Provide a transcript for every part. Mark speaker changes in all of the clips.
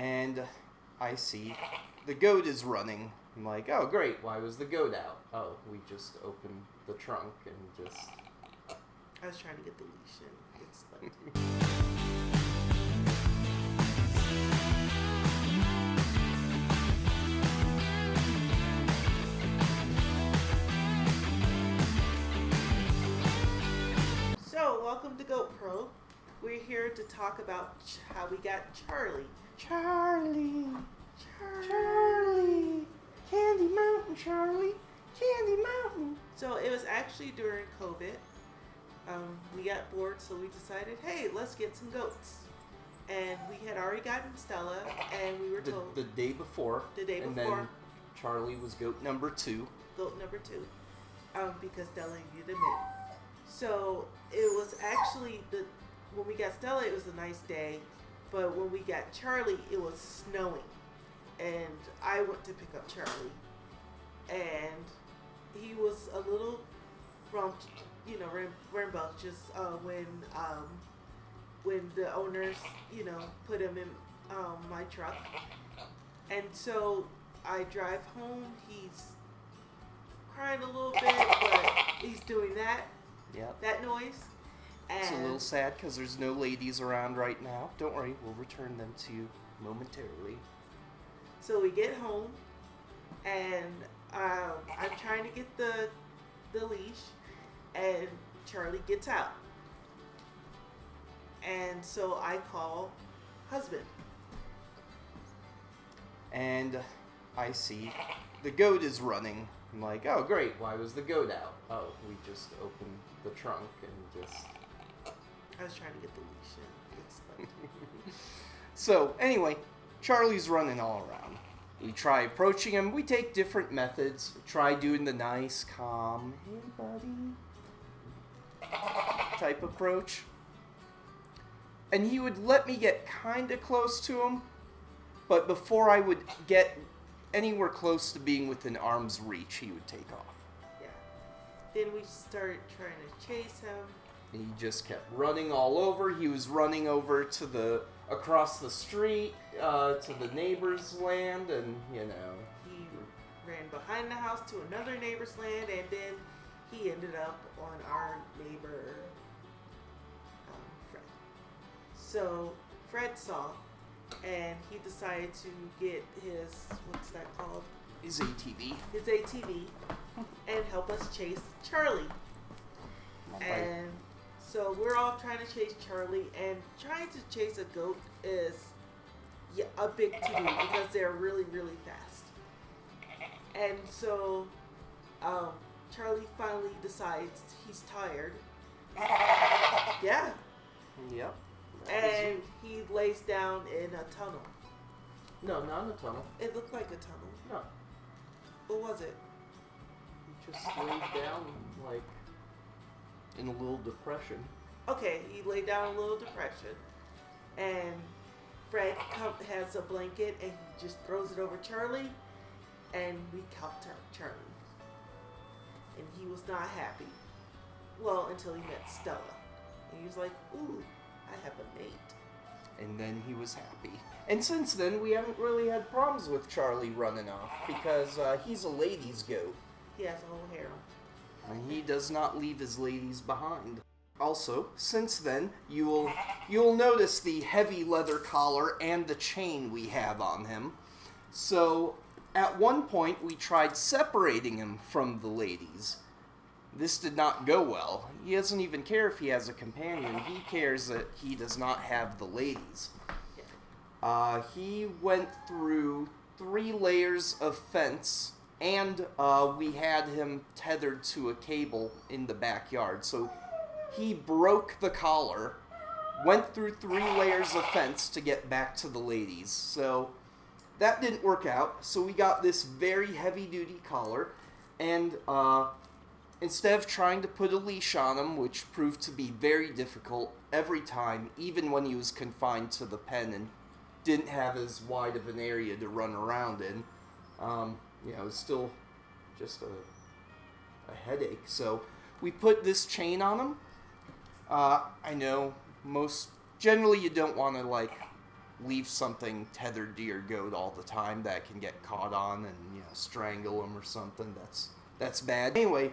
Speaker 1: and I see the goat is running. I'm like, oh great, why was the goat out? Oh, we just opened the trunk and just...
Speaker 2: I was trying to get the leash in. It's like... So, welcome to Goat Pro. We're here to talk about how we got Charlie.
Speaker 1: Charlie, Candy Mountain, Charlie, Candy Mountain.
Speaker 2: So it was actually during COVID. We got bored, so we decided, hey, let's get some goats. And we had already gotten Stella, and we were told
Speaker 1: the day before.
Speaker 2: The day
Speaker 1: and
Speaker 2: before.
Speaker 1: then Charlie was goat number 2.
Speaker 2: Goat number 2, because Stella needed a mate. So it was actually when we got Stella, it was a nice day, but when we got Charlie, it was snowing, and I went to pick up Charlie, and he was a little rambunctious when the owners put him in my truck, and so I drive home. He's crying a little bit, but he's doing that.
Speaker 1: Yep.
Speaker 2: That noise.
Speaker 1: It's a little sad because there's no ladies around right now. Don't worry, we'll return them to you momentarily.
Speaker 2: So we get home, and I'm trying to get the leash, and Charlie gets out. And so I call husband.
Speaker 1: And I see the goat is running. I'm like, oh great, why was the goat out? Oh, we just opened the trunk and just...
Speaker 2: I was trying to get the leash in. It's like...
Speaker 1: So, anyway, Charlie's running all around. We try approaching him. We take different methods. We try doing the nice, calm, hey buddy, type approach. And he would let me get kind of close to him, but before I would get anywhere close to being within arm's reach, he would take off.
Speaker 2: Yeah. Then we started trying to chase him.
Speaker 1: He just kept running all over. He was running over to across the street, to the neighbor's land, and,
Speaker 2: He ran behind the house to another neighbor's land, and then he ended up on our neighbor, Fred. So Fred saw, and he decided to get his, what's that called?
Speaker 1: His ATV.
Speaker 2: His ATV, and help us chase Charlie. And so we're all trying to chase Charlie, and trying to chase a goat is a big to-do because they're really, really fast. And so Charlie finally decides he's tired. Yeah.
Speaker 1: Yep.
Speaker 2: And he lays down in a tunnel.
Speaker 1: No, not in a tunnel.
Speaker 2: It looked like a tunnel.
Speaker 1: No.
Speaker 2: What was it?
Speaker 1: He just laid down, like, in a little depression.
Speaker 2: Okay, he laid down a little depression, and Fred has a blanket, and he just throws it over Charlie, and we caught Charlie. And he was not happy. Well, until he met Stella. And he was like, ooh, I have a mate.
Speaker 1: And then he was happy. And since then, we haven't really had problems with Charlie running off, because he's a ladies' goat.
Speaker 2: He has a whole harem.
Speaker 1: And he does not leave his ladies behind. Also, since then, you'll notice the heavy leather collar and the chain we have on him. So, at one point, we tried separating him from the ladies. This did not go well. He doesn't even care if he has a companion. He cares that he does not have the ladies. He went through 3 layers of fence, and we had him tethered to a cable in the backyard. So he broke the collar, went through 3 layers of fence to get back to the ladies. So that didn't work out. So we got this very heavy-duty collar, and instead of trying to put a leash on him, which proved to be very difficult every time, even when he was confined to the pen and didn't have as wide of an area to run around in, it was still just a headache. So we put this chain on him. I know generally you don't want to leave something tethered to your goat all the time that can get caught on and, you know, strangle him or something. That's bad. Anyway,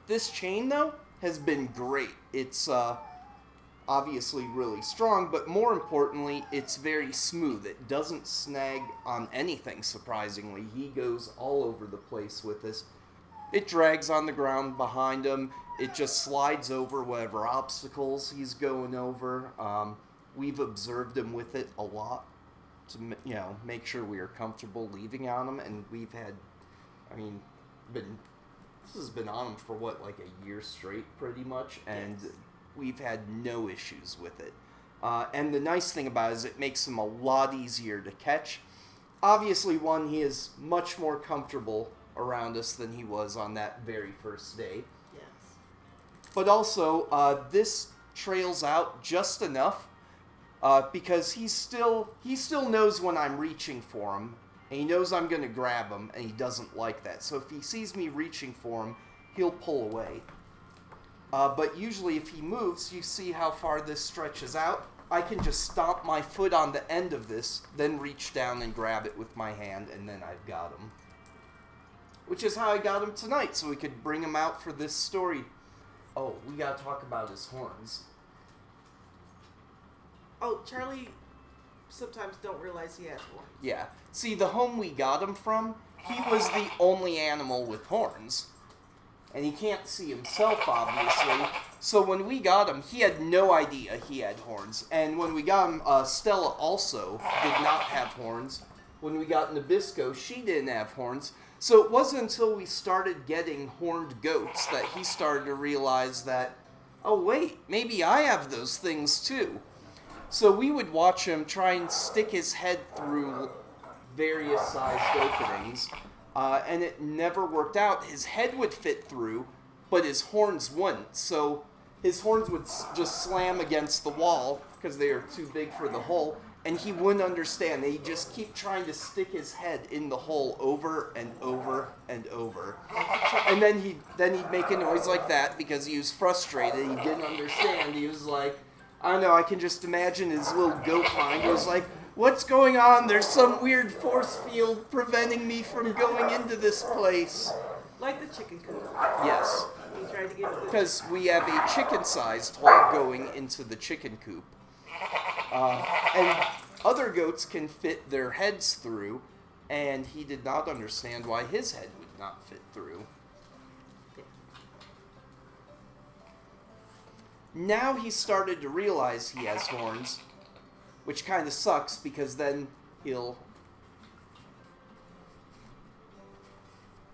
Speaker 1: this chain, though, has been great. It's obviously really strong, but more importantly, it's very smooth. It doesn't snag on anything, surprisingly. He goes all over the place with this. It drags on the ground behind him. It just slides over whatever obstacles he's going over. We've observed him with it a lot to, you know, make sure we are comfortable leaving on him, and we've had, I mean, this has been on him for what, like a year straight, pretty much, and
Speaker 2: Yes.
Speaker 1: we've had no issues with it. And the nice thing about it is it makes him a lot easier to catch. Obviously, one, he is much more comfortable around us than he was on that very first day.
Speaker 2: Yes.
Speaker 1: But also, this trails out just enough because he still knows when I'm reaching for him, and he knows I'm going to grab him, and he doesn't like that. So if he sees me reaching for him, he'll pull away. But usually if he moves, you see how far this stretches out. I can just stomp my foot on the end of this, then reach down and grab it with my hand, and then I've got him. Which is how I got him tonight, so we could bring him out for this story. Oh, we gotta talk about his horns.
Speaker 2: Oh, Charlie sometimes don't realize he has horns.
Speaker 1: Yeah. See, the home we got him from, he was the only animal with horns. And he can't see himself, obviously. So when we got him, he had no idea he had horns. And when we got him, Stella also did not have horns. When we got Nabisco, she didn't have horns. So it wasn't until we started getting horned goats that he started to realize that, oh wait, maybe I have those things too. So we would watch him try and stick his head through various sized openings. And it never worked out. His head would fit through, but his horns wouldn't. So his horns would just slam against the wall because they are too big for the hole, and he wouldn't understand. He'd just keep trying to stick his head in the hole over and over and over. And then he'd make a noise like that because he was frustrated. He didn't understand. He was like, I don't know, I can just imagine his little goat mind. He was like, what's going on? There's some weird force field preventing me from going into this place.
Speaker 2: Like the chicken coop.
Speaker 1: Yes.
Speaker 2: He tried to get us
Speaker 1: Because we have a chicken-sized hole going into the chicken coop. And other goats can fit their heads through, and he did not understand why his head would not fit through. Now he started to realize he has horns, which kind of sucks because then he'll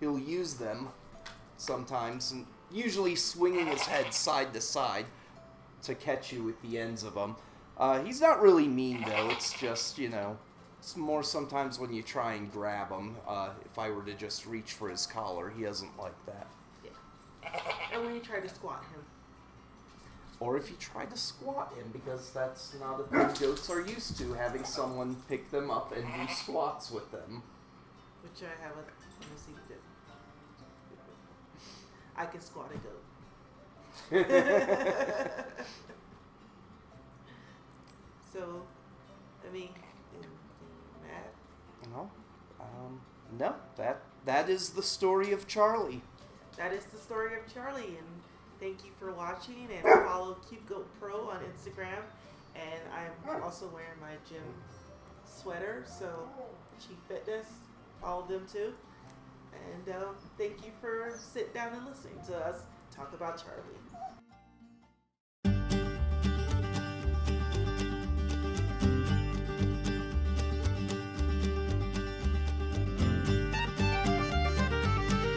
Speaker 1: use them sometimes, and usually swinging his head side to side to catch you with the ends of them. He's not really mean though. It's just, you know, it's more sometimes when you try and grab him. If I were to just reach for his collar, he doesn't like that.
Speaker 2: Yeah. And when you try to squat him.
Speaker 1: Or if you try to squat him, because that's not a thing goats are used to, having someone pick them up and do squats with them.
Speaker 2: Which I haven't. Let me see if you do. I can squat a goat. So, I mean,
Speaker 1: No, that is the story of Charlie.
Speaker 2: that is the story of Charlie, and thank you for watching, and follow Cute Goat Pro on Instagram, and I'm also wearing my gym sweater, so Chief Fitness, follow them too, and thank you for sitting down and listening to us talk about Charlie.